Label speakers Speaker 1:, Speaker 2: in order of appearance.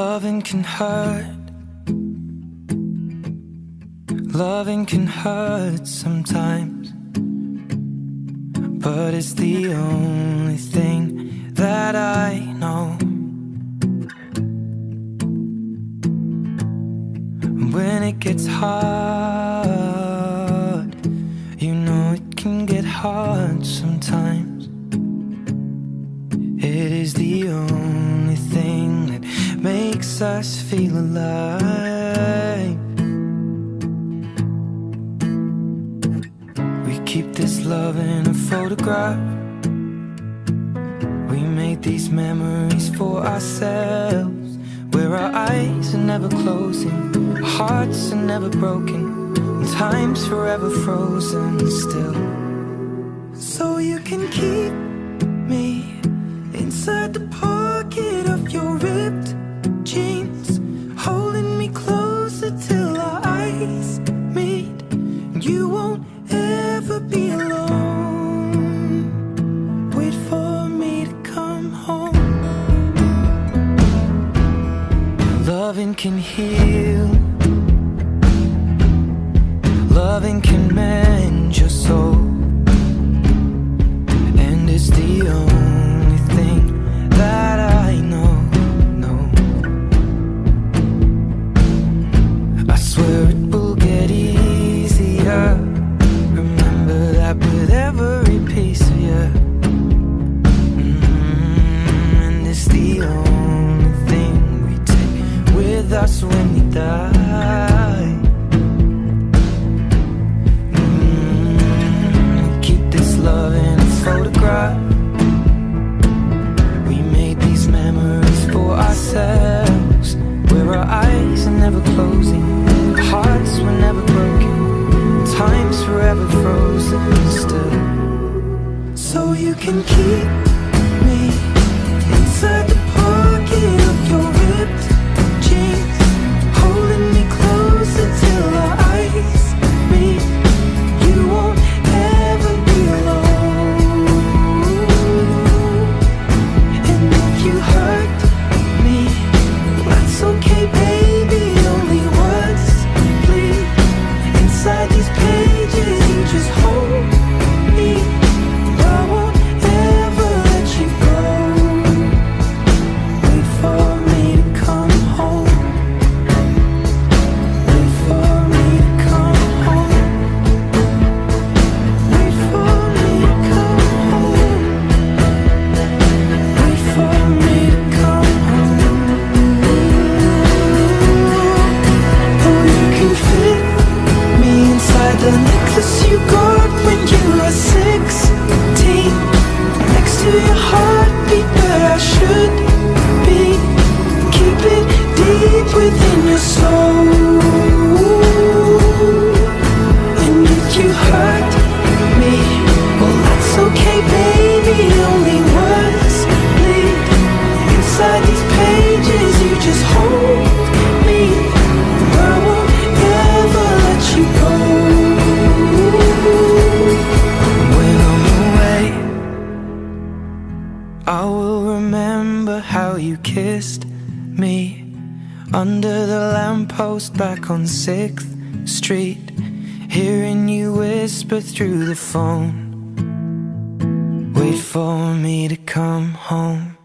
Speaker 1: Loving can hurt. Loving can hurt sometimes, but it's the only thing that I know. When it gets hard, you know it can get hard sometimes. It is the only thing that makes us feel alive. We keep this love in a photograph. We made these memories for ourselves, where our eyes are never closing, our hearts are never broken, and time's forever frozen still. So you can keep me inside the pocket of your ripped jeans, holding me closer till our eyes meet. You won't ever be alone. Wait for me to come home. Loving can heal. Loving can mend your soul. And it's the only thing that I know. I swear it will get easier. Remember that with every piece of you. And it's the only thing we take with us when we die. Keep this love in a photograph. We made these memories for ourselves, where our eyes are never closing, our hearts were never broken, time's forever frozen still. So you can keep me inside the pocket of your ripped jeans, holding me closer till our eyes meet. You won't ever be alone. And if you hurt me, that's okay, baby. Only words bleed inside these pages. You just hold me. I won't ever let you go. Wait for me to come home. Wait for me to come home. Wait for me to come home. Wait for me to come home. Oh, you can fit me inside the necklace you got when you were 16, next to your heartbeat where I should be. Keep it deep within your soul. And if you hurt me, well, that's okay, baby. Only words bleed inside these pages. You just hold me. I won't ever let you go. When I'm away, I will remember how you kissed me under the lamppost back on 6th Street, hearing you whisper through the phone. Wait for me to come home.